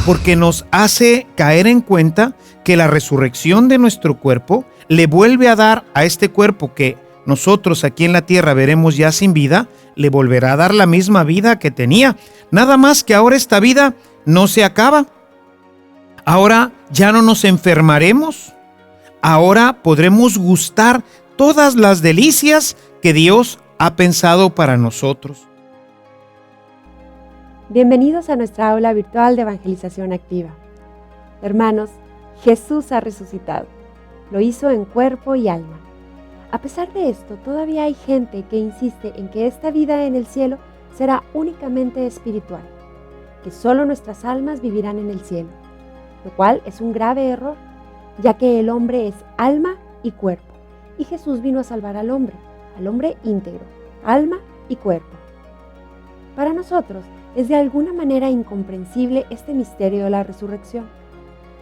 porque nos hace caer en cuenta que la resurrección de nuestro cuerpo le vuelve a dar a este cuerpo que nosotros aquí en la tierra veremos ya sin vida, le volverá a dar la misma vida que tenía. Nada más que ahora esta vida no se acaba. Ahora ya no nos enfermaremos. Ahora podremos gustar todas las delicias que Dios ha pensado para nosotros. Bienvenidos a nuestra aula virtual de evangelización activa. Hermanos, Jesús ha resucitado. Lo hizo en cuerpo y alma. A pesar de esto, todavía hay gente que insiste en que esta vida en el cielo será únicamente espiritual, que solo nuestras almas vivirán en el cielo, lo cual es un grave error, ya que el hombre es alma y cuerpo, y Jesús vino a salvar al hombre íntegro, alma y cuerpo. Para nosotros es de alguna manera incomprensible este misterio de la resurrección,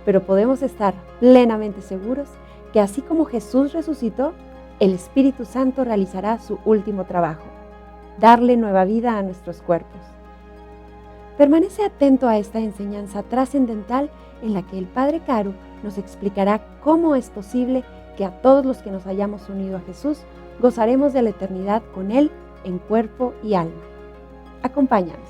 pero podemos estar plenamente seguros que así como Jesús resucitó, el Espíritu Santo realizará su último trabajo, darle nueva vida a nuestros cuerpos. Permanece atento a esta enseñanza trascendental en la que el Padre Caro nos explicará cómo es posible que a todos los que nos hayamos unido a Jesús gozaremos de la eternidad con Él en cuerpo y alma. Acompáñanos.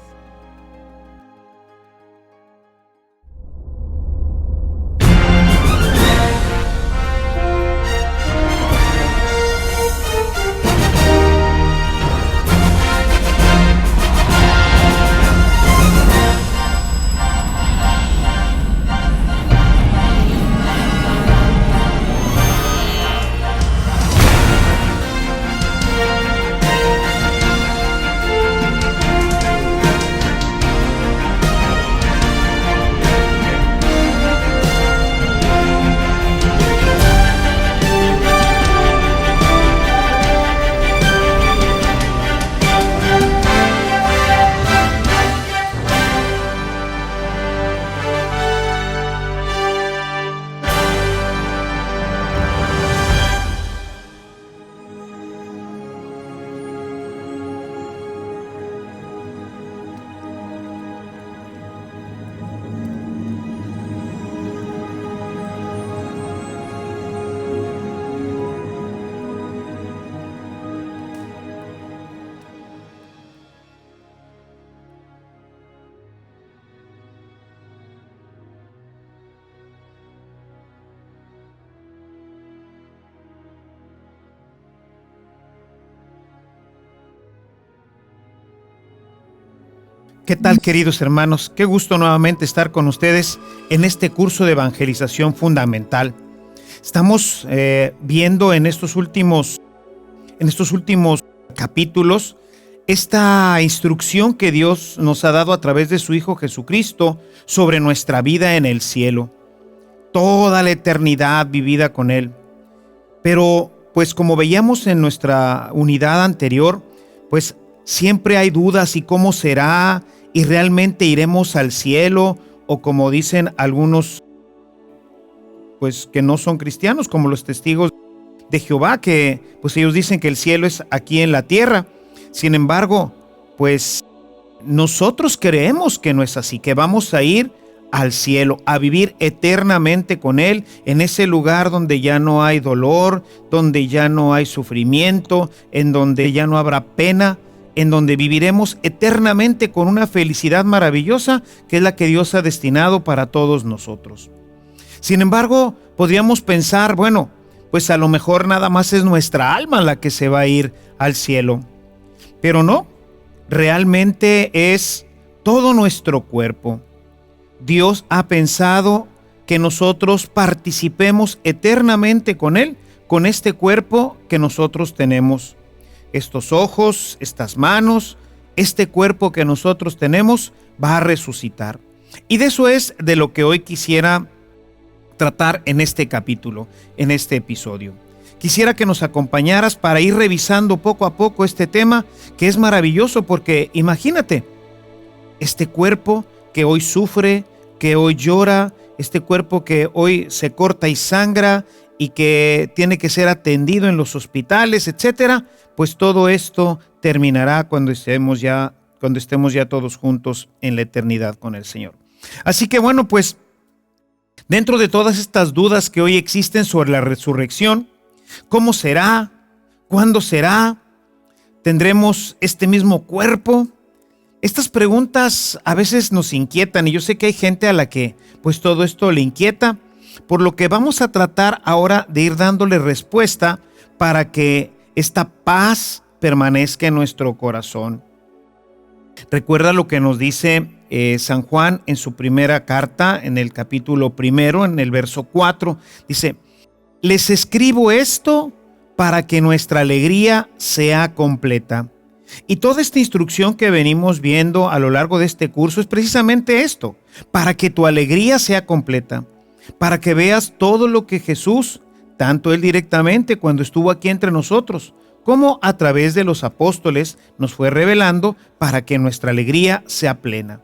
¿Qué tal, queridos hermanos? Qué gusto nuevamente estar con ustedes en este curso de evangelización fundamental. Estamos viendo en estos últimos capítulos esta instrucción que Dios nos ha dado a través de su Hijo Jesucristo sobre nuestra vida en el cielo. Toda la eternidad vivida con Él. Pero, pues como veíamos en nuestra unidad anterior, pues siempre hay dudas y cómo será, y realmente iremos al cielo, o como dicen algunos, pues que no son cristianos, como los testigos de Jehová, que pues ellos dicen que el cielo es aquí en la tierra. Sin embargo, pues nosotros creemos que no es así, que vamos a ir al cielo, a vivir eternamente con Él, en ese lugar donde ya no hay dolor, donde ya no hay sufrimiento, en donde ya no habrá pena, en donde viviremos eternamente con una felicidad maravillosa que es la que Dios ha destinado para todos nosotros. Sin embargo, podríamos pensar, bueno, pues a lo mejor nada más es nuestra alma la que se va a ir al cielo. Pero no, realmente es todo nuestro cuerpo. Dios ha pensado que nosotros participemos eternamente con Él, con este cuerpo que nosotros tenemos. Estos ojos, estas manos, este cuerpo que nosotros tenemos va a resucitar. Y de eso es de lo que hoy quisiera tratar en este capítulo, en este episodio. Quisiera que nos acompañaras para ir revisando poco a poco este tema, que es maravilloso porque imagínate, este cuerpo que hoy sufre, que hoy llora, este cuerpo que hoy se corta y sangra y que tiene que ser atendido en los hospitales, etcétera, pues todo esto terminará cuando estemos ya todos juntos en la eternidad con el Señor. Así que bueno, pues dentro de todas estas dudas que hoy existen sobre la resurrección, ¿cómo será? ¿Cuándo será? ¿Tendremos este mismo cuerpo? Estas preguntas a veces nos inquietan y yo sé que hay gente a la que pues todo esto le inquieta, por lo que vamos a tratar ahora de ir dándole respuesta para que esta paz permanezca en nuestro corazón. Recuerda lo que nos dice San Juan en su primera carta, en el capítulo 1, en el verso 4, dice: les escribo esto para que nuestra alegría sea completa. Y toda esta instrucción que venimos viendo a lo largo de este curso es precisamente esto, para que tu alegría sea completa, para que veas todo lo que Jesús, tanto Él directamente cuando estuvo aquí entre nosotros, como a través de los apóstoles nos fue revelando para que nuestra alegría sea plena.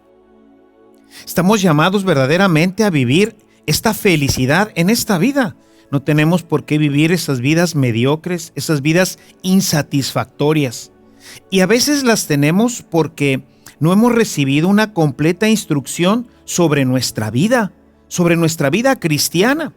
Estamos llamados verdaderamente a vivir esta felicidad en esta vida. No tenemos por qué vivir esas vidas mediocres, esas vidas insatisfactorias. Y a veces las tenemos porque no hemos recibido una completa instrucción sobre nuestra vida cristiana.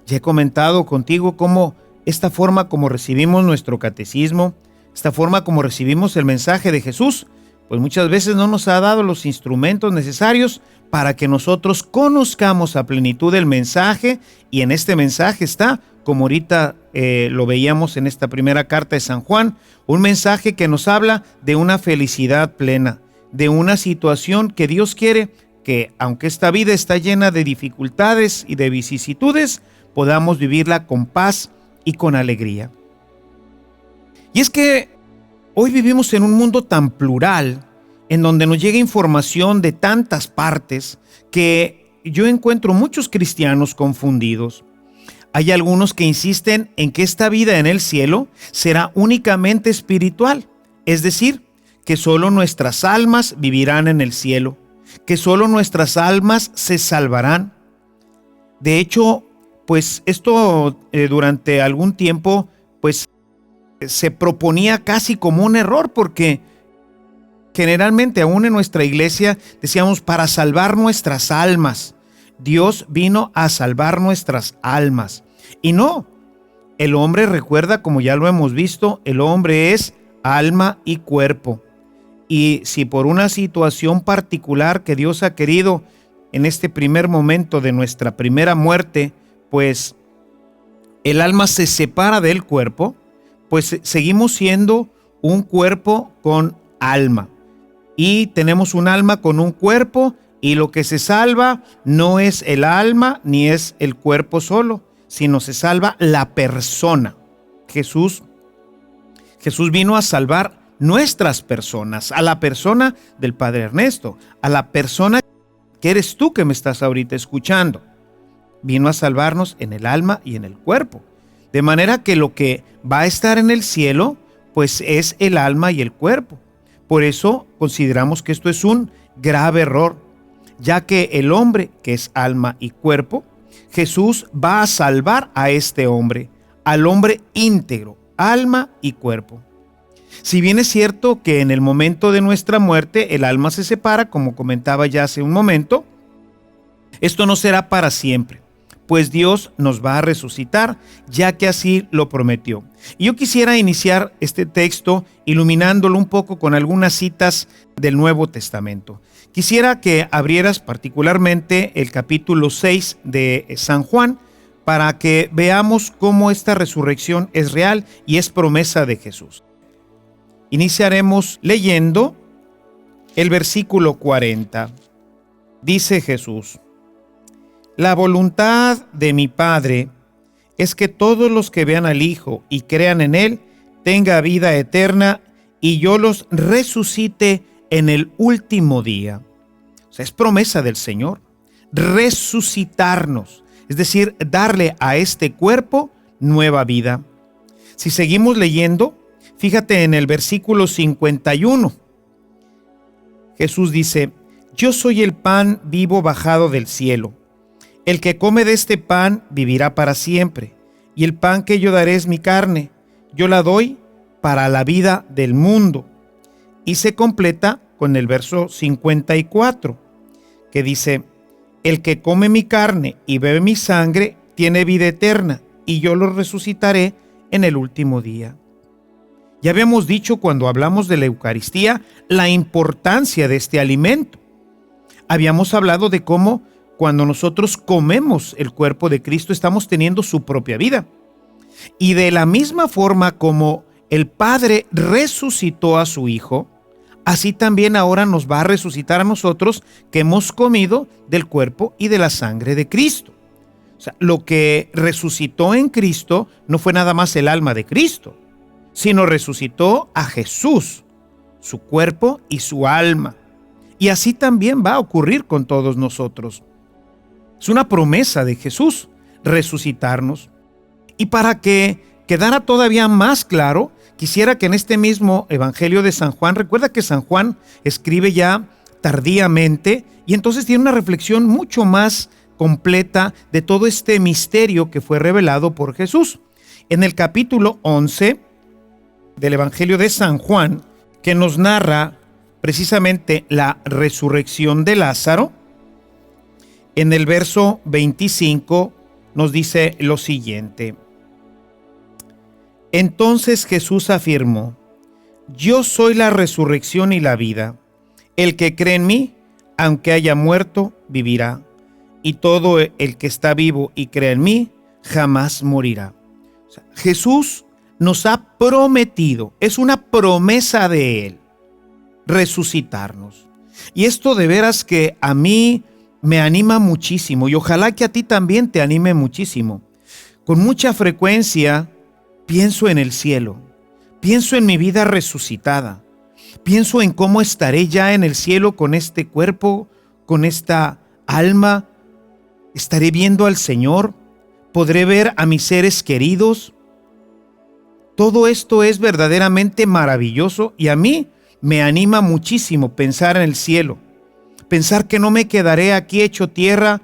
Ya he comentado contigo cómo esta forma como recibimos nuestro catecismo, esta forma como recibimos el mensaje de Jesús, pues muchas veces no nos ha dado los instrumentos necesarios para que nosotros conozcamos a plenitud el mensaje, y en este mensaje está, como ahorita lo veíamos en esta primera carta de San Juan, un mensaje que nos habla de una felicidad plena, de una situación que Dios quiere que, aunque esta vida está llena de dificultades y de vicisitudes, podamos vivirla con paz y con alegría. Y es que hoy vivimos en un mundo tan plural, en donde nos llega información de tantas partes, que yo encuentro muchos cristianos confundidos. Hay algunos que insisten en que esta vida en el cielo será únicamente espiritual, es decir, que solo nuestras almas vivirán en el cielo, que solo nuestras almas se salvarán. De hecho, pues esto durante algún tiempo pues se proponía casi como un error, porque generalmente aún en nuestra iglesia decíamos para salvar nuestras almas. Dios vino a salvar nuestras almas. Y no, el hombre, recuerda, como ya lo hemos visto, el hombre es alma y cuerpo. Y si por una situación particular que Dios ha querido en este primer momento de nuestra primera muerte, pues el alma se separa del cuerpo, pues seguimos siendo un cuerpo con alma. Y tenemos un alma con un cuerpo, y lo que se salva no es el alma ni es el cuerpo solo, sino se salva la persona. Jesús vino a salvar nuestras personas, a la persona del Padre Ernesto, a la persona que eres tú que me estás ahorita escuchando. Vino a salvarnos en el alma y en el cuerpo. De manera que lo que va a estar en el cielo, pues es el alma y el cuerpo. Por eso consideramos que esto es un grave error, ya que el hombre, que es alma y cuerpo, Jesús va a salvar a este hombre, al hombre íntegro, alma y cuerpo. Si bien es cierto que en el momento de nuestra muerte el alma se separa, como comentaba ya hace un momento, esto no será para siempre, pues Dios nos va a resucitar, ya que así lo prometió. Y yo quisiera iniciar este texto iluminándolo un poco con algunas citas del Nuevo Testamento. Quisiera que abrieras particularmente el capítulo 6 de San Juan, para que veamos cómo esta resurrección es real y es promesa de Jesús. Iniciaremos leyendo el versículo 40. Dice Jesús: la voluntad de mi Padre es que todos los que vean al Hijo y crean en Él tengan vida eterna, y yo los resucite en el último día. O sea, es promesa del Señor resucitarnos, es decir, darle a este cuerpo nueva vida. Si seguimos leyendo, fíjate en el versículo 51. Jesús dice: yo soy el pan vivo bajado del cielo. El que come de este pan vivirá para siempre, y el pan que yo daré es mi carne. Yo la doy para la vida del mundo. Y se completa con el verso 54, que dice: el que come mi carne y bebe mi sangre tiene vida eterna, y yo lo resucitaré en el último día. Ya habíamos dicho cuando hablamos de la Eucaristía la importancia de este alimento. Habíamos hablado de cómo cuando nosotros comemos el cuerpo de Cristo estamos teniendo su propia vida. Y de la misma forma como el Padre resucitó a su Hijo, así también ahora nos va a resucitar a nosotros que hemos comido del cuerpo y de la sangre de Cristo. O sea, lo que resucitó en Cristo no fue nada más el alma de Cristo, sino resucitó a Jesús, su cuerpo y su alma. Y así también va a ocurrir con todos nosotros. Es una promesa de Jesús resucitarnos. Y para que quedara todavía más claro, quisiera que en este mismo Evangelio de San Juan, recuerda que San Juan escribe ya tardíamente y entonces tiene una reflexión mucho más completa de todo este misterio que fue revelado por Jesús. En el capítulo 11 del Evangelio de San Juan, que nos narra precisamente la resurrección de Lázaro, en el verso 25 nos dice lo siguiente. Entonces Jesús afirmó: yo soy la resurrección y la vida. El que cree en mí, aunque haya muerto, vivirá. Y todo el que está vivo y cree en mí, jamás morirá. O sea, Jesús nos ha prometido, es una promesa de Él, resucitarnos. Y esto de veras que a mí me anima muchísimo y ojalá que a ti también te anime muchísimo. Con mucha frecuencia pienso en el cielo, pienso en mi vida resucitada, pienso en cómo estaré ya en el cielo con este cuerpo, con esta alma. Estaré viendo al Señor, podré ver a mis seres queridos. Todo esto es verdaderamente maravilloso y a mí me anima muchísimo pensar en el cielo, pensar que no me quedaré aquí hecho tierra,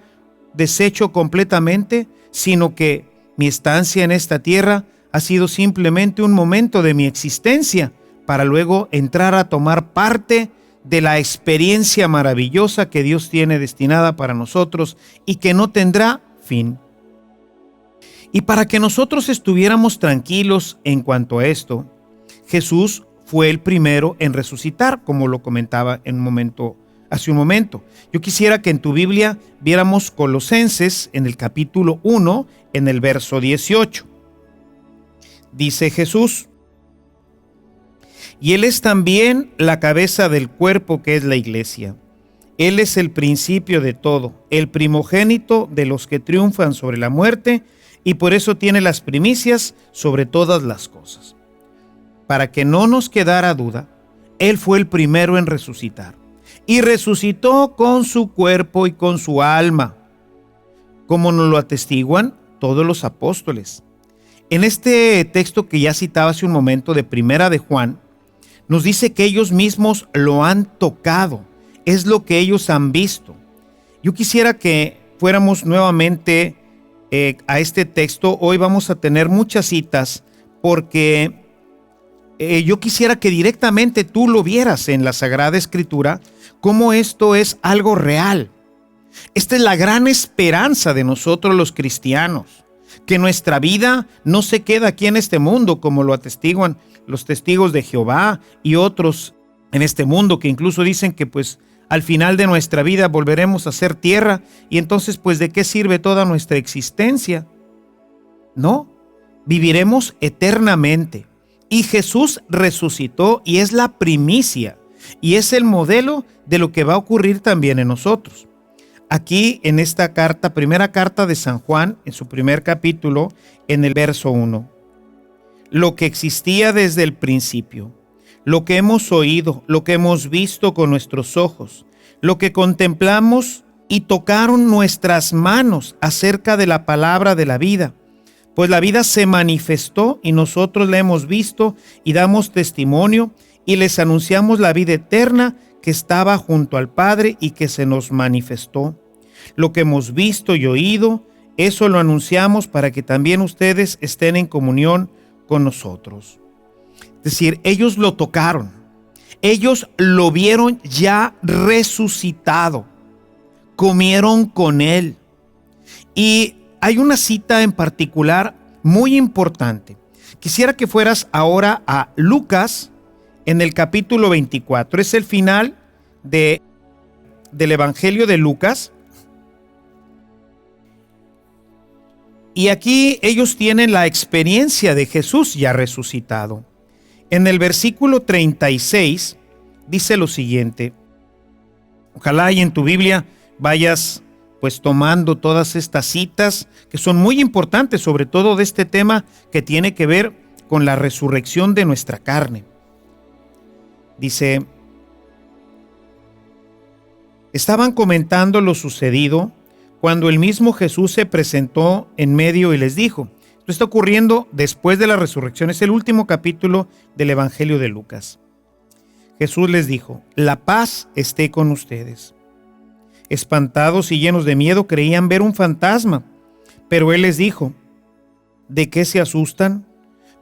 deshecho completamente, sino que mi estancia en esta tierra ha sido simplemente un momento de mi existencia para luego entrar a tomar parte de la experiencia maravillosa que Dios tiene destinada para nosotros y que no tendrá fin. Y para que nosotros estuviéramos tranquilos en cuanto a esto, Jesús fue el primero en resucitar, como lo comentaba hace un momento. Yo quisiera que en tu Biblia viéramos Colosenses en el capítulo 1, en el verso 18. Dice Jesús: y Él es también la cabeza del cuerpo que es la iglesia. Él es el principio de todo, el primogénito de los que triunfan sobre la muerte, y por eso tiene las primicias sobre todas las cosas. Para que no nos quedara duda, Él fue el primero en resucitar, y resucitó con su cuerpo y con su alma, como nos lo atestiguan todos los apóstoles. En este texto que ya citaba hace un momento de Primera de Juan, nos dice que ellos mismos lo han tocado, es lo que ellos han visto. Yo quisiera que fuéramos nuevamente a este texto. Hoy vamos a tener muchas citas porque yo quisiera que directamente tú lo vieras en la Sagrada Escritura, cómo esto es algo real. Esta es la gran esperanza de nosotros los cristianos, que nuestra vida no se queda aquí en este mundo, como lo atestiguan los testigos de Jehová y otros en este mundo, que incluso dicen que pues al final de nuestra vida volveremos a ser tierra, y entonces pues ¿de qué sirve toda nuestra existencia? No, viviremos eternamente. Y Jesús resucitó y es la primicia y es el modelo de lo que va a ocurrir también en nosotros. Aquí en esta carta, primera carta de San Juan, en su primer capítulo, en el verso 1. Lo que existía desde el principio, lo que hemos oído, lo que hemos visto con nuestros ojos, lo que contemplamos y tocaron nuestras manos acerca de la palabra de la vida. Pues la vida se manifestó y nosotros la hemos visto y damos testimonio y les anunciamos la vida eterna que estaba junto al Padre y que se nos manifestó. Lo que hemos visto y oído, eso lo anunciamos para que también ustedes estén en comunión con nosotros. Es decir, ellos lo tocaron, ellos lo vieron ya resucitado, comieron con él. Y hay una cita en particular muy importante. Quisiera que fueras ahora a Lucas en el capítulo 24. Es el final del Evangelio de Lucas. Y aquí ellos tienen la experiencia de Jesús ya resucitado. En el versículo 36 dice lo siguiente. Ojalá y en tu Biblia vayas pues tomando todas estas citas que son muy importantes, sobre todo de este tema que tiene que ver con la resurrección de nuestra carne. Dice, estaban comentando lo sucedido cuando el mismo Jesús se presentó en medio y les dijo, esto está ocurriendo después de la resurrección, es el último capítulo del Evangelio de Lucas. Jesús les dijo, la paz esté con ustedes. Espantados y llenos de miedo creían ver un fantasma, pero él les dijo, ¿de qué se asustan?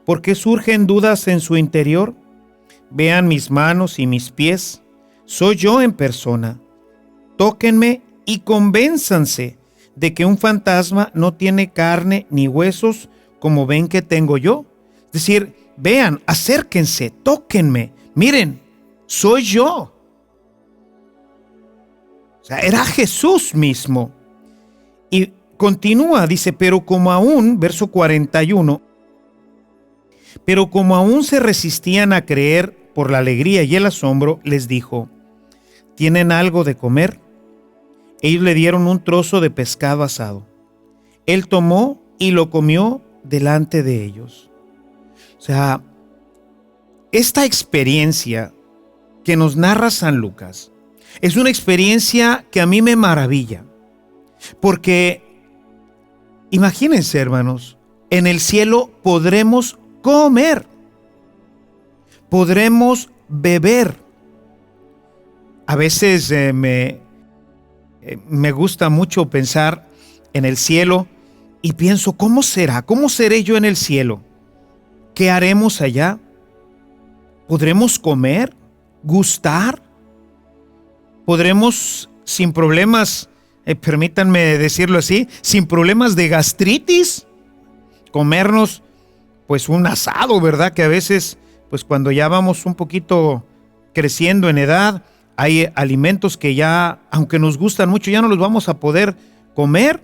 ¿Por qué surgen dudas en su interior? Vean mis manos y mis pies, soy yo en persona. Tóquenme y convénzanse de que un fantasma no tiene carne ni huesos como ven que tengo yo. Es decir, vean, acérquense, tóquenme, miren, soy yo. O sea, era Jesús mismo. Y continúa, dice, pero como aún, verso 41, pero como aún se resistían a creer por la alegría y el asombro, les dijo, ¿tienen algo de comer? Ellos le dieron un trozo de pescado asado. Él tomó y lo comió delante de ellos. O sea, esta experiencia que nos narra San Lucas es una experiencia que a mí me maravilla. Porque, imagínense, hermanos, en el cielo podremos comer, podremos beber. A veces me gusta mucho pensar en el cielo y pienso, ¿cómo será? ¿Cómo seré yo en el cielo? ¿Qué haremos allá? ¿Podremos comer? ¿Gustar? ¿Podremos sin problemas, permítanme decirlo así, sin problemas de gastritis, comernos pues un asado, ¿verdad? Que a veces, pues cuando ya vamos un poquito creciendo en edad, hay alimentos que ya, aunque nos gustan mucho, ya no los vamos a poder comer.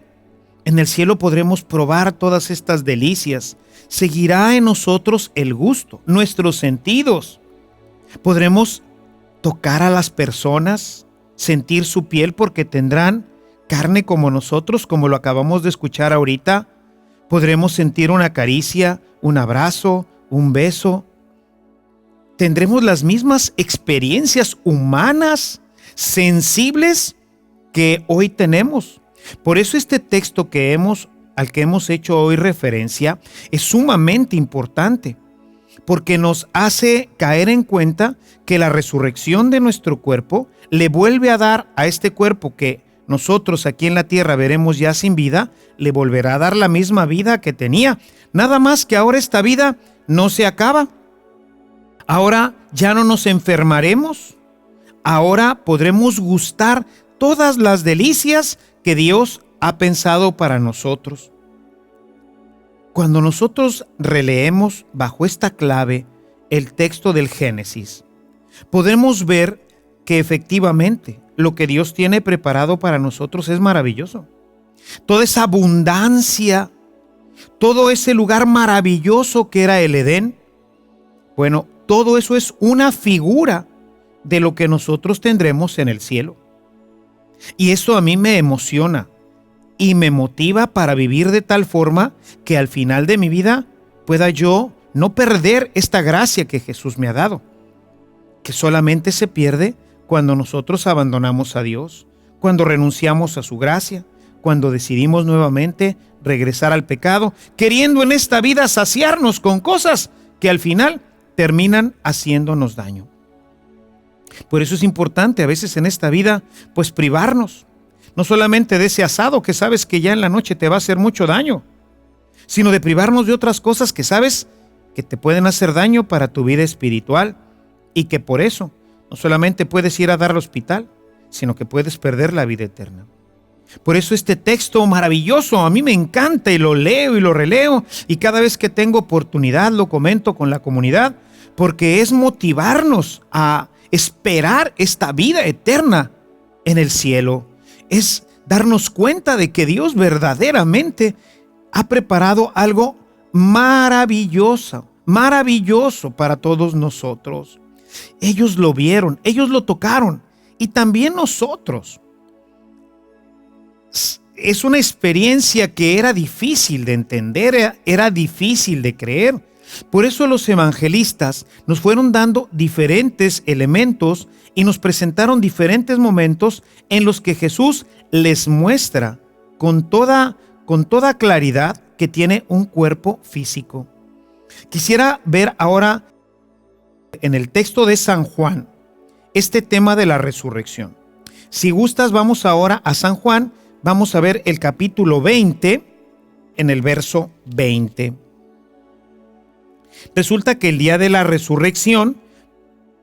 En el cielo podremos probar todas estas delicias. Seguirá en nosotros el gusto, nuestros sentidos. Podremos tocar a las personas, sentir su piel porque tendrán carne como nosotros, como lo acabamos de escuchar ahorita. Podremos sentir una caricia, un abrazo, un beso. Tendremos las mismas experiencias humanas, sensibles que hoy tenemos. Por eso este texto al que hemos hecho hoy referencia es sumamente importante, porque nos hace caer en cuenta que la resurrección de nuestro cuerpo le vuelve a dar a este cuerpo que nosotros aquí en la tierra veremos ya sin vida, le volverá a dar la misma vida que tenía. Nada más que ahora esta vida no se acaba. Ahora ya no nos enfermaremos. Ahora podremos gustar todas las delicias que Dios ha pensado para nosotros. Cuando nosotros releemos bajo esta clave el texto del Génesis, podemos ver que efectivamente lo que Dios tiene preparado para nosotros es maravilloso. Toda esa abundancia, todo ese lugar maravilloso que era el Edén, bueno, todo eso es una figura de lo que nosotros tendremos en el cielo. Y eso a mí me emociona y me motiva para vivir de tal forma que al final de mi vida pueda yo no perder esta gracia que Jesús me ha dado, que solamente se pierde cuando nosotros abandonamos a Dios, cuando renunciamos a su gracia, cuando decidimos nuevamente regresar al pecado, queriendo en esta vida saciarnos con cosas que al final terminan haciéndonos daño. Por eso es importante a veces en esta vida, pues privarnos, no solamente de ese asado que sabes que ya en la noche te va a hacer mucho daño, sino de privarnos de otras cosas que sabes que te pueden hacer daño para tu vida espiritual y que por eso no solamente puedes ir a dar al hospital, sino que puedes perder la vida eterna. Por eso este texto maravilloso, a mí me encanta y lo leo y lo releo y cada vez que tengo oportunidad lo comento con la comunidad, porque es motivarnos a esperar esta vida eterna en el cielo. Es darnos cuenta de que Dios verdaderamente ha preparado algo maravilloso para todos nosotros. Ellos lo vieron, ellos lo tocaron y también nosotros. Es una experiencia que era difícil de entender, era difícil de creer. Por eso los evangelistas nos fueron dando diferentes elementos y nos presentaron diferentes momentos en los que Jesús les muestra con toda claridad que tiene un cuerpo físico. Quisiera ver ahora en el texto de San Juan este tema de la resurrección. Si gustas, vamos ahora a San Juan. Vamos a ver el capítulo 20 en el verso 20. Resulta que el día de la resurrección,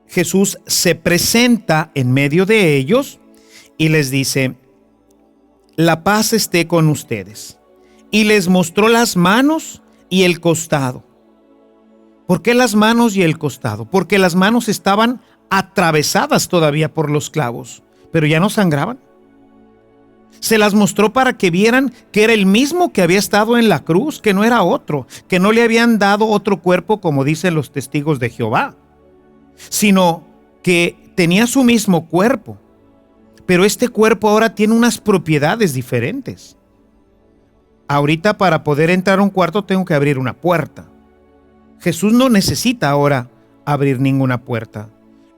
Jesús se presenta en medio de ellos y les dice: la paz esté con ustedes. Y les mostró las manos y el costado. ¿Por qué las manos y el costado? Porque las manos estaban atravesadas todavía por los clavos, pero ya no sangraban. Se las mostró para que vieran que era el mismo que había estado en la cruz, que no era otro, que no le habían dado otro cuerpo como dicen los testigos de Jehová, sino que tenía su mismo cuerpo, pero este cuerpo ahora tiene unas propiedades diferentes. Ahorita para poder entrar a un cuarto tengo que abrir una puerta. Jesús no necesita ahora abrir ninguna puerta.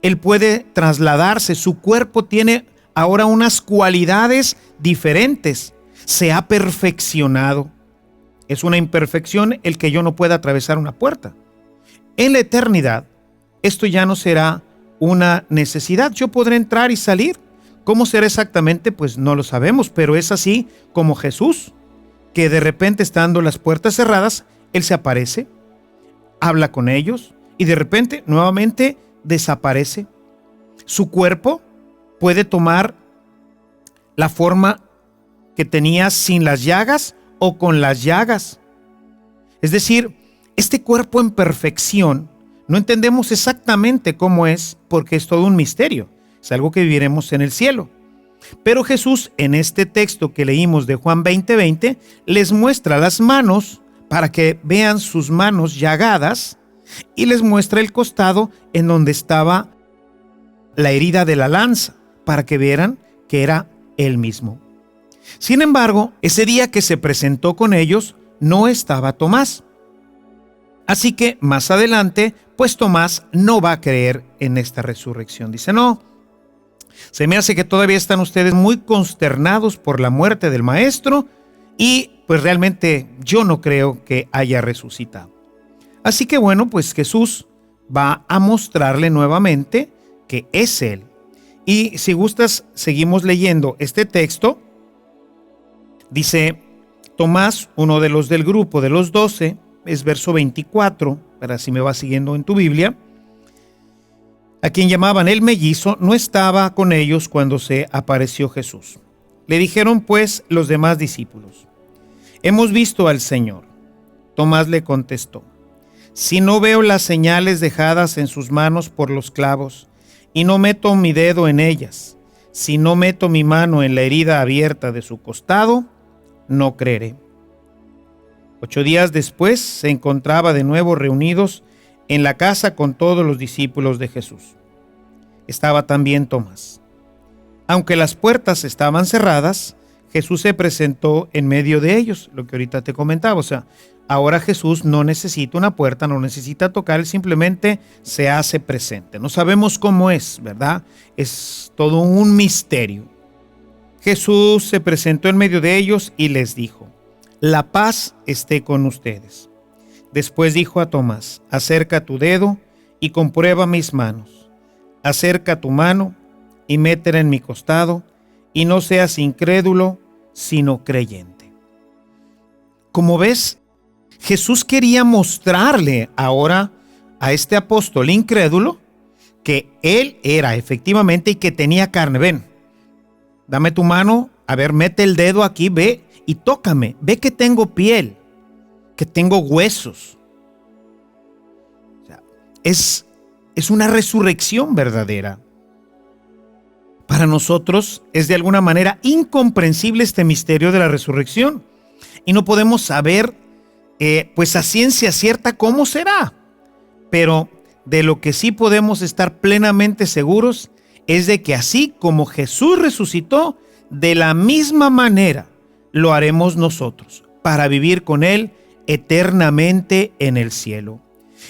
Él puede trasladarse, su cuerpo tiene ahora unas cualidades diferentes. Se ha perfeccionado. Es una imperfección el que yo no pueda atravesar una puerta. En la eternidad, esto ya no será una necesidad. Yo podré entrar y salir. ¿Cómo será exactamente? Pues no lo sabemos, pero es así como Jesús, que de repente estando las puertas cerradas, Él se aparece, habla con ellos y de repente nuevamente desaparece. Su cuerpo puede tomar la forma que tenía sin las llagas o con las llagas. Es decir, este cuerpo en perfección no entendemos exactamente cómo es porque es todo un misterio. Es algo que viviremos en el cielo. Pero Jesús en este texto que leímos de Juan 20:20 les muestra las manos para que vean sus manos llagadas y les muestra el costado en donde estaba la herida de la lanza para que vieran que era él mismo. Sin embargo, ese día que se presentó con ellos no estaba Tomás. Así que más adelante, pues Tomás no va a creer en esta resurrección. Dice, no, se me hace que todavía están ustedes muy consternados por la muerte del maestro y pues realmente yo no creo que haya resucitado. Así que bueno, pues Jesús va a mostrarle nuevamente que es él. Y si gustas, seguimos leyendo este texto. Dice Tomás, uno de los del grupo de los 12, es verso 24, para si me vas siguiendo en tu Biblia, a quien llamaban el mellizo, no estaba con ellos cuando se apareció Jesús. Le dijeron pues los demás discípulos, hemos visto al Señor. Tomás le contestó, si no veo las señales dejadas en sus manos por los clavos, y no meto mi dedo en ellas, si no meto mi mano en la herida abierta de su costado, no creeré. 8 días después se encontraba de nuevo reunidos en la casa con todos los discípulos de Jesús. Estaba también Tomás. Aunque las puertas estaban cerradas, Jesús se presentó en medio de ellos, lo que ahorita te comentaba. O sea, ahora Jesús no necesita una puerta, no necesita tocar, él simplemente se hace presente. No sabemos cómo es, ¿verdad? Es todo un misterio. Jesús se presentó en medio de ellos y les dijo, la paz esté con ustedes. Después dijo a Tomás, acerca tu dedo y comprueba mis manos. Acerca tu mano y métela en mi costado, y no seas incrédulo, sino creyente. Como ves, Jesús quería mostrarle ahora a este apóstol incrédulo que él era efectivamente y que tenía carne. Ven, dame tu mano A ver, mete el dedo aquí, ve y tócame. Ve que tengo piel, que tengo huesos. O sea, es una resurrección verdadera. Para nosotros es de alguna manera incomprensible este misterio de la resurrección y no podemos saber pues a ciencia cierta cómo será, pero de lo que sí podemos estar plenamente seguros es de que así como Jesús resucitó, de la misma manera lo haremos nosotros para vivir con Él eternamente en el cielo.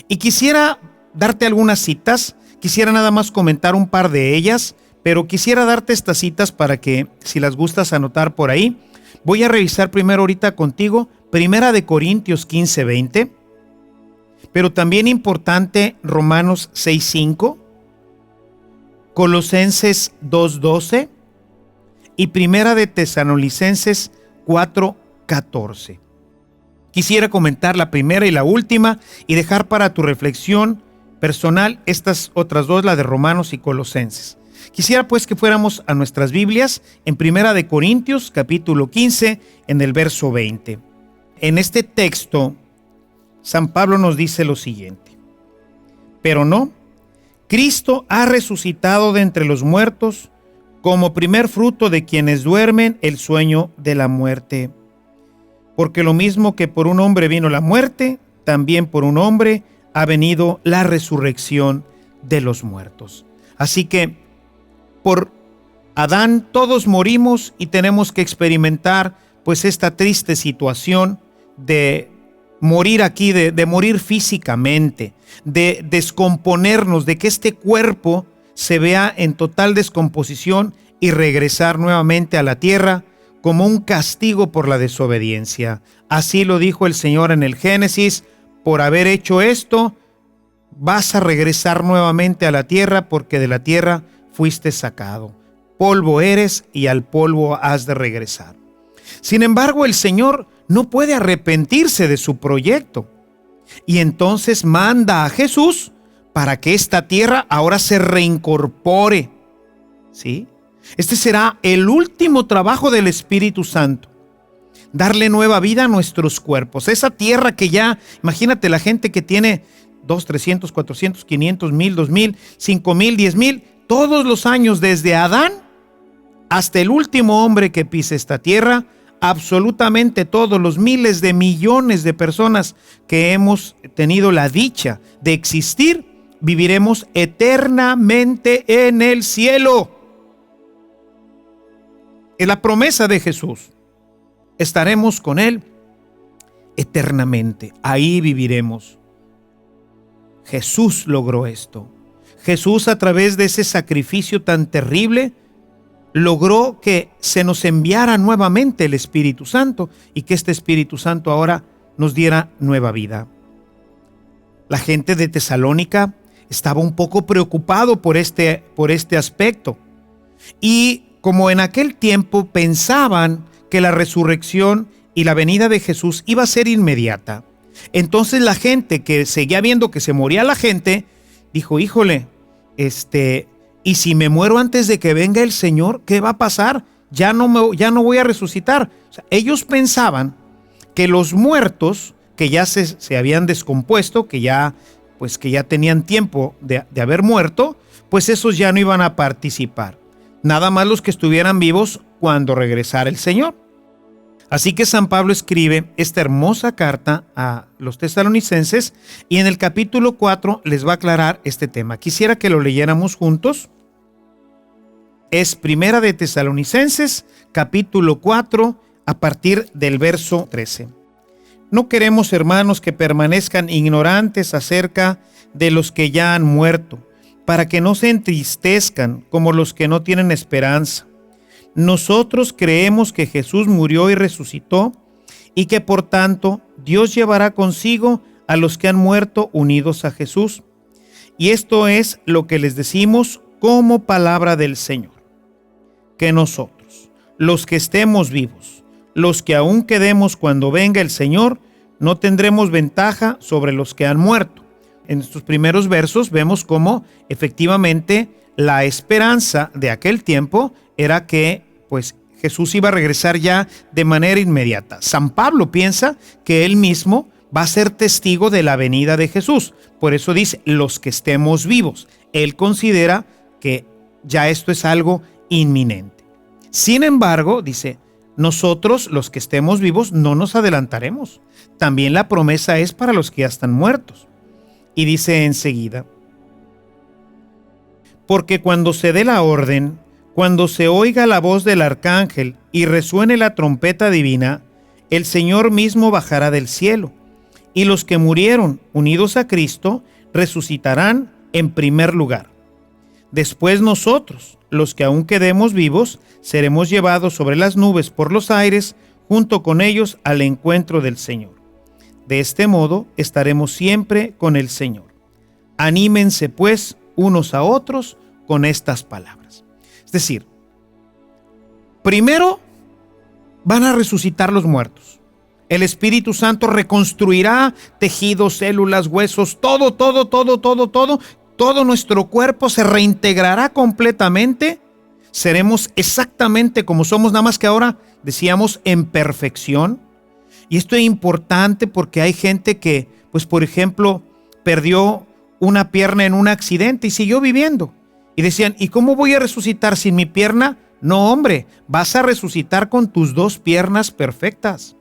Y quisiera darte algunas citas, quisiera nada más comentar un par de ellas, pero quisiera darte estas citas para que, si las gustas anotar por ahí, voy a revisar primero ahorita contigo, Primera de Corintios 15:20, pero también importante Romanos 6:5, Colosenses 2:12 y Primera de Tesalonicenses 4:14. Quisiera comentar la primera y la última y dejar para tu reflexión personal estas otras dos, la de Romanos y Colosenses. Quisiera pues que fuéramos a nuestras Biblias en Primera de Corintios, capítulo 15, en el verso 20. En este texto, San Pablo nos dice lo siguiente: pero no, Cristo ha resucitado de entre los muertos como primer fruto de quienes duermen el sueño de la muerte. Porque lo mismo que por un hombre vino la muerte, también por un hombre ha venido la resurrección de los muertos. Así que por Adán todos morimos y tenemos que experimentar pues esta triste situación de morir aquí, de morir físicamente, de descomponernos, de que este cuerpo se vea en total descomposición y regresar nuevamente a la tierra como un castigo por la desobediencia. Así lo dijo el Señor en el Génesis: por haber hecho esto, vas a regresar nuevamente a la tierra, porque de la tierra fuiste sacado. Polvo eres y al polvo has de regresar. Sin embargo, el Señor no puede arrepentirse de su proyecto. Y entonces manda a Jesús para que esta tierra ahora se reincorpore. ¿Sí? Este será el último trabajo del Espíritu Santo. Darle nueva vida a nuestros cuerpos. Esa tierra que ya, imagínate la gente que tiene 200, 300, 400, 500, 1000, 2000, 5000, 10,000, todos los años desde Adán hasta el último hombre que pise esta tierra, absolutamente todos los miles de millones de personas que hemos tenido la dicha de existir, viviremos eternamente en el cielo. Es la promesa de Jesús. Estaremos con Él eternamente. Ahí viviremos. Jesús logró esto. Jesús, a través de ese sacrificio tan terrible, logró que se nos enviara nuevamente el Espíritu Santo y que este Espíritu Santo ahora nos diera nueva vida. La gente de Tesalónica estaba un poco preocupado por este aspecto. Y como en aquel tiempo pensaban que la resurrección y la venida de Jesús iba a ser inmediata, entonces la gente que seguía viendo que se moría la gente, dijo: híjole, y si me muero antes de que venga el Señor, ¿qué va a pasar? Ya no voy a resucitar. O sea, ellos pensaban que los muertos que ya se habían descompuesto, que ya tenían tiempo de haber muerto, pues esos ya no iban a participar. Nada más los que estuvieran vivos cuando regresara el Señor. Así que San Pablo escribe esta hermosa carta a los tesalonicenses y en el capítulo 4 les va a aclarar este tema. Quisiera que lo leyéramos juntos. Es Primera de Tesalonicenses, capítulo 4, a partir del verso 13. No queremos, hermanos, que permanezcan ignorantes acerca de los que ya han muerto, para que no se entristezcan como los que no tienen esperanza. Nosotros creemos que Jesús murió y resucitó, y que por tanto Dios llevará consigo a los que han muerto unidos a Jesús. Y esto es lo que les decimos como palabra del Señor: que nosotros, los que estemos vivos, los que aún quedemos cuando venga el Señor, no tendremos ventaja sobre los que han muerto. En estos primeros versos vemos cómo efectivamente la esperanza de aquel tiempo era que pues Jesús iba a regresar ya de manera inmediata. San Pablo piensa que él mismo va a ser testigo de la venida de Jesús. Por eso dice, los que estemos vivos. Él considera que ya esto es algo inminente. Sin embargo, dice, nosotros, los que estemos vivos, no nos adelantaremos. También la promesa es para los que ya están muertos. Y dice enseguida, porque cuando se dé la orden, cuando se oiga la voz del arcángel y resuene la trompeta divina, el Señor mismo bajará del cielo, y los que murieron unidos a Cristo resucitarán en primer lugar. Después nosotros, los que aún quedemos vivos, seremos llevados sobre las nubes por los aires, junto con ellos al encuentro del Señor. De este modo estaremos siempre con el Señor. Anímense pues unos a otros con estas palabras. Es decir, primero van a resucitar los muertos. El Espíritu Santo reconstruirá tejidos, células, huesos, todo nuestro cuerpo se reintegrará completamente. Seremos exactamente como somos, nada más que ahora decíamos en perfección. Y esto es importante porque hay gente que, pues por ejemplo, perdió una pierna en un accidente y siguió viviendo. Y decían, ¿y cómo voy a resucitar sin mi pierna? No, hombre, vas a resucitar con tus dos piernas perfectas.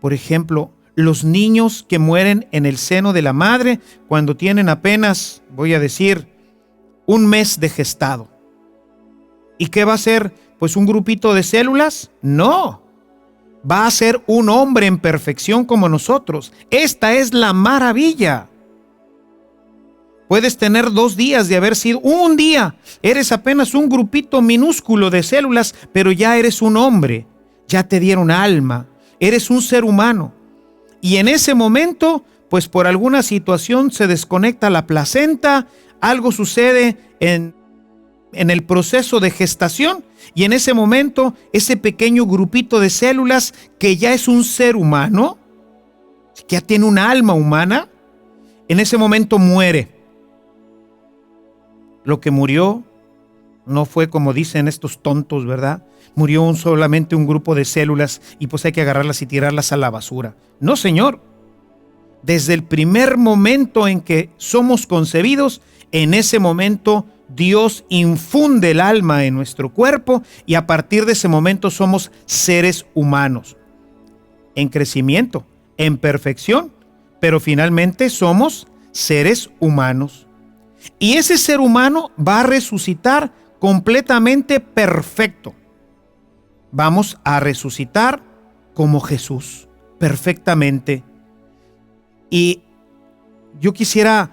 Por ejemplo, los niños que mueren en el seno de la madre cuando tienen apenas, voy a decir, un mes de gestado. ¿Y qué va a ser? ¿Pues un grupito de células? No. Va a ser un hombre en perfección como nosotros. Esta es la maravilla. Puedes tener 2 días de haber sido un día. Eres apenas un grupito minúsculo de células, pero ya eres un hombre. Ya te dieron alma. Eres un ser humano. Y en ese momento, pues por alguna situación se desconecta la placenta, algo sucede en el proceso de gestación, y en ese momento, ese pequeño grupito de células que ya es un ser humano, que ya tiene una alma humana, en ese momento muere. Lo que murió no fue como dicen estos tontos, ¿verdad? Murió solamente un grupo de células y pues hay que agarrarlas y tirarlas a la basura. No, señor. Desde el primer momento en que somos concebidos, en ese momento Dios infunde el alma en nuestro cuerpo y a partir de ese momento somos seres humanos. En crecimiento, en perfección, pero finalmente somos seres humanos. Y ese ser humano va a resucitar completamente perfecto. Vamos a resucitar como Jesús, perfectamente. Y yo quisiera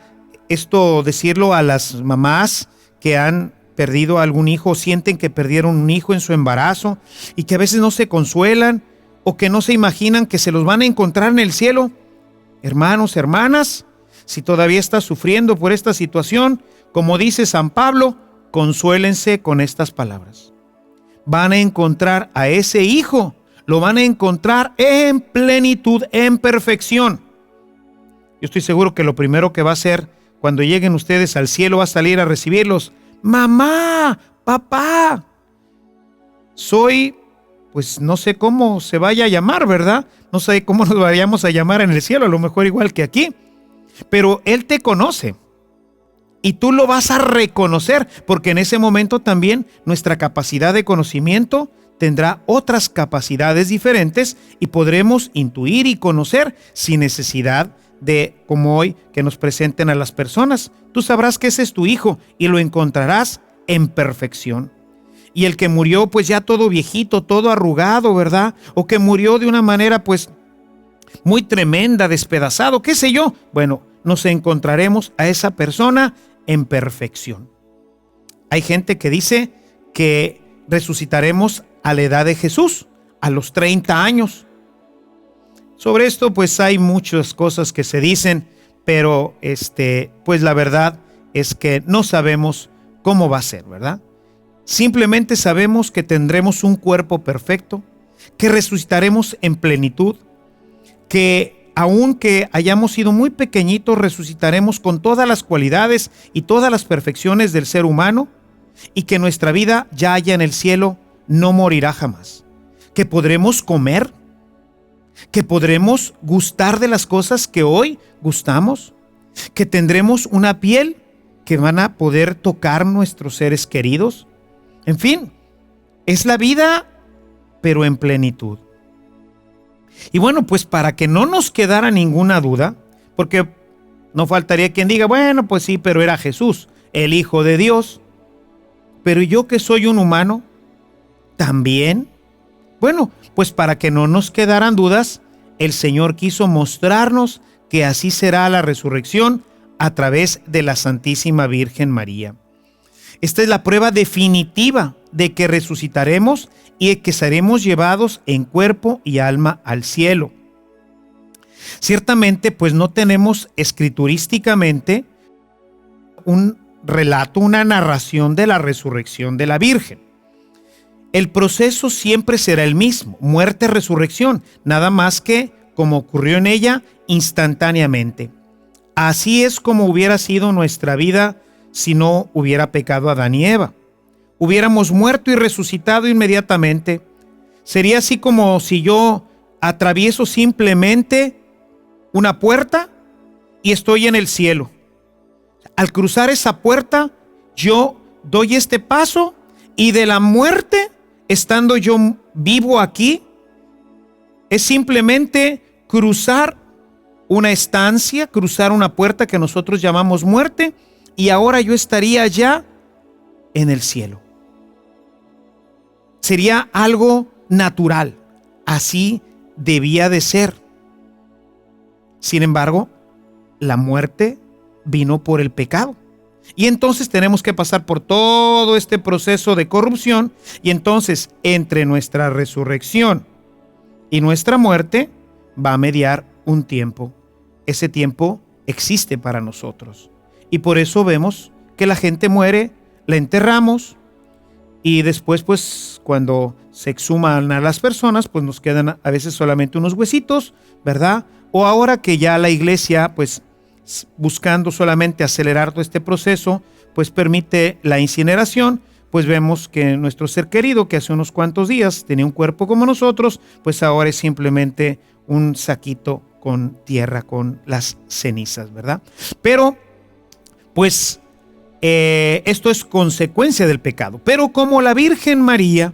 esto decirlo a las mamás que han perdido a algún hijo o sienten que perdieron un hijo en su embarazo y que a veces no se consuelan o que no se imaginan que se los van a encontrar en el cielo. Hermanos, hermanas, si todavía estás sufriendo por esta situación, como dice San Pablo, consuélense con estas palabras. Van a encontrar a ese hijo, lo van a encontrar en plenitud, en perfección. Yo estoy seguro que lo primero que va a hacer cuando lleguen ustedes al cielo va a salir a recibirlos. Mamá, papá, soy, pues no sé cómo se vaya a llamar, ¿verdad? No sé cómo nos vayamos a llamar en el cielo, a lo mejor igual que aquí. Pero Él te conoce y tú lo vas a reconocer porque en ese momento también nuestra capacidad de conocimiento tendrá otras capacidades diferentes y podremos intuir y conocer sin necesidad de, como hoy, que nos presenten a las personas. Tú sabrás que ese es tu hijo y lo encontrarás en perfección. Y el que murió pues ya todo viejito, todo arrugado, ¿verdad? O que murió de una manera pues muy tremenda, despedazado, qué sé yo. Bueno, nos encontraremos a esa persona en perfección. Hay gente que dice que resucitaremos a la edad de Jesús, a los 30 años. Sobre esto pues hay muchas cosas que se dicen, pero pues la verdad es que no sabemos cómo va a ser, ¿verdad? Simplemente sabemos que tendremos un cuerpo perfecto, que resucitaremos en plenitud, que aunque hayamos sido muy pequeñitos, resucitaremos con todas las cualidades y todas las perfecciones del ser humano y que nuestra vida ya haya en el cielo no morirá jamás, que podremos comer, que podremos gustar de las cosas que hoy gustamos, que tendremos una piel que van a poder tocar nuestros seres queridos. En fin, es la vida, pero en plenitud. Y bueno, pues para que no nos quedara ninguna duda, porque no faltaría quien diga, bueno, pues sí, pero era Jesús, el Hijo de Dios. Pero yo que soy un humano, también. Bueno, pues para que no nos quedaran dudas, el Señor quiso mostrarnos que así será la resurrección a través de la Santísima Virgen María. Esta es la prueba definitiva de que resucitaremos y que seremos llevados en cuerpo y alma al cielo. Ciertamente, pues no tenemos escriturísticamente un relato, una narración de la resurrección de la Virgen. El proceso siempre será el mismo, muerte-resurrección, nada más que, como ocurrió en ella, instantáneamente. Así es como hubiera sido nuestra vida si no hubiera pecado Adán y Eva. Hubiéramos muerto y resucitado inmediatamente. Sería así como si yo atravieso simplemente una puerta y estoy en el cielo. Al cruzar esa puerta, yo doy este paso y de la muerte, estando yo vivo aquí, es simplemente cruzar una estancia, cruzar una puerta que nosotros llamamos muerte, y ahora yo estaría ya en el cielo. Sería algo natural, así debía de ser. Sin embargo, la muerte vino por el pecado. Y entonces tenemos que pasar por todo este proceso de corrupción, y entonces entre nuestra resurrección y nuestra muerte va a mediar un tiempo. Ese tiempo existe para nosotros. Y por eso vemos que la gente muere, la enterramos, y después, pues, cuando se exhuman a las personas, pues nos quedan a veces solamente unos huesitos, ¿verdad? O ahora que ya la iglesia, pues, buscando solamente acelerar todo este proceso, pues permite la incineración, pues vemos que nuestro ser querido, que hace unos cuantos días tenía un cuerpo como nosotros, pues ahora es simplemente un saquito con tierra, con las cenizas, ¿verdad? Pero, pues, esto es consecuencia del pecado. Pero como la Virgen María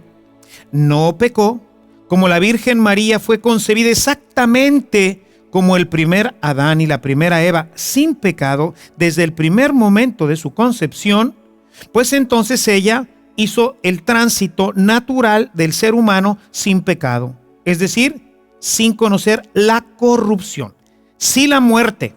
no pecó, como la Virgen María fue concebida exactamente como el primer Adán y la primera Eva, sin pecado, desde el primer momento de su concepción, pues entonces ella hizo el tránsito natural del ser humano sin pecado, es decir, sin conocer la corrupción. Sí, la muerte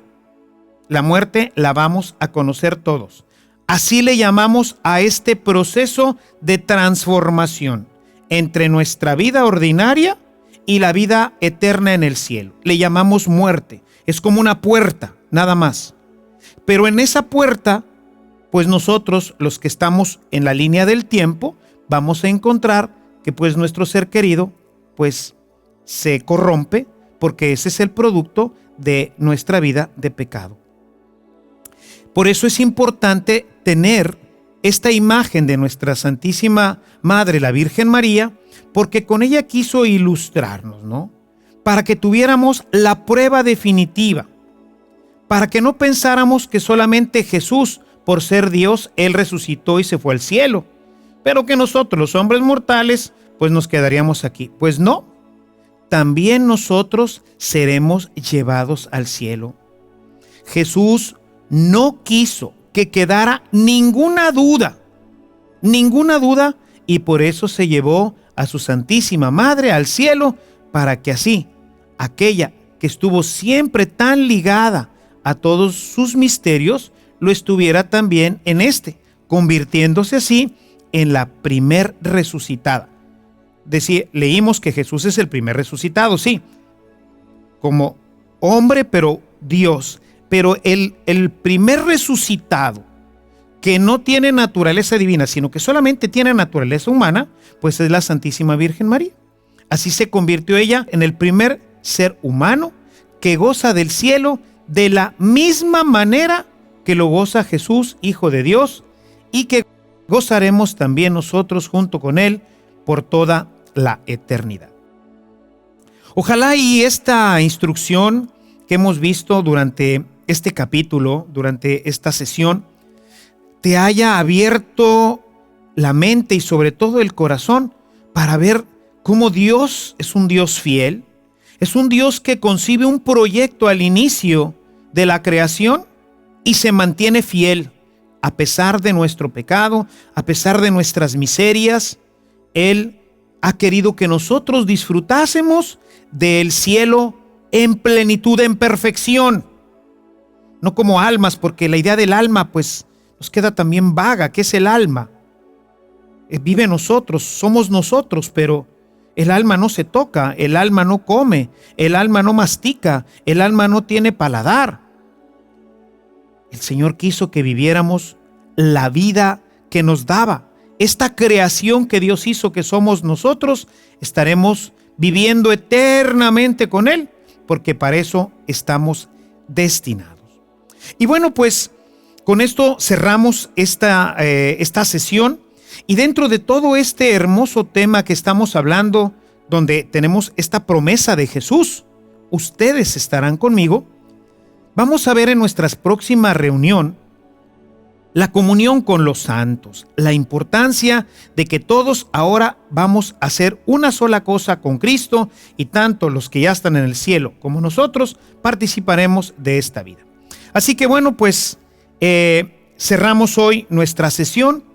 la vamos a conocer todos. Así le llamamos a este proceso de transformación entre nuestra vida ordinaria y la vida eterna en el cielo. Le llamamos muerte. Es como una puerta, nada más. Pero en esa puerta, pues nosotros, los que estamos en la línea del tiempo, vamos a encontrar que pues nuestro ser querido, pues se corrompe, porque ese es el producto de nuestra vida de pecado. Por eso es importante tener esta imagen de nuestra Santísima Madre, la Virgen María, porque con ella quiso ilustrarnos, ¿no? Para que tuviéramos la prueba definitiva, para que no pensáramos que solamente Jesús, por ser Dios, Él resucitó y se fue al cielo, pero que nosotros, los hombres mortales, pues nos quedaríamos aquí. Pues no, también nosotros seremos llevados al cielo. Jesús no quiso que quedara ninguna duda, y por eso se llevó a su Santísima Madre al cielo, para que así, aquella que estuvo siempre tan ligada a todos sus misterios, lo estuviera también en este, convirtiéndose así en la primer resucitada. Leímos que Jesús es el primer resucitado, sí, como hombre, pero Dios. Pero el primer resucitado que no tiene naturaleza divina, sino que solamente tiene naturaleza humana, pues es la Santísima Virgen María. Así se convirtió ella en el primer ser humano que goza del cielo de la misma manera que lo goza Jesús, Hijo de Dios, y que gozaremos también nosotros junto con Él por toda la eternidad. Ojalá y esta instrucción que hemos visto durante este capítulo, durante esta sesión, te haya abierto la mente y sobre todo el corazón para ver cómo Dios es un Dios fiel, es un Dios que concibe un proyecto al inicio de la creación y se mantiene fiel a pesar de nuestro pecado, a pesar de nuestras miserias. Él ha querido que nosotros disfrutásemos del cielo en plenitud, en perfección, no como almas, porque la idea del alma pues nos queda también vaga. ¿Qué es el alma? Vive en nosotros, somos nosotros, pero el alma no se toca, el alma no come, el alma no mastica, el alma no tiene paladar. El Señor quiso que viviéramos la vida que nos daba. Esta creación que Dios hizo, que somos nosotros, estaremos viviendo eternamente con Él, porque para eso estamos destinados. Y bueno, pues con esto cerramos esta sesión. Y dentro de todo este hermoso tema que estamos hablando, donde tenemos esta promesa de Jesús, ustedes estarán conmigo, vamos a ver en nuestra próxima reunión la comunión con los santos, la importancia de que todos ahora vamos a hacer una sola cosa con Cristo, y tanto los que ya están en el cielo como nosotros participaremos de esta vida. Así que bueno, pues cerramos hoy nuestra sesión.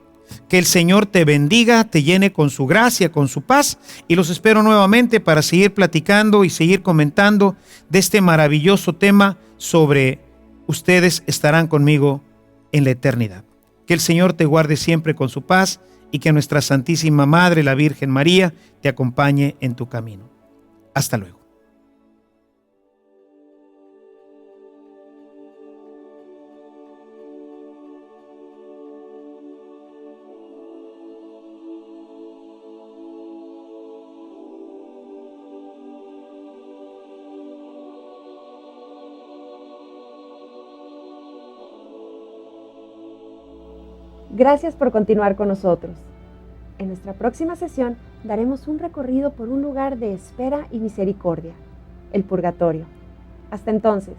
Que el Señor te bendiga, te llene con su gracia, con su paz, y los espero nuevamente para seguir platicando y seguir comentando de este maravilloso tema sobre ustedes estarán conmigo en la eternidad. Que el Señor te guarde siempre con su paz y que nuestra Santísima Madre, la Virgen María, te acompañe en tu camino. Hasta luego. Gracias por continuar con nosotros. En nuestra próxima sesión daremos un recorrido por un lugar de espera y misericordia, el purgatorio. Hasta entonces.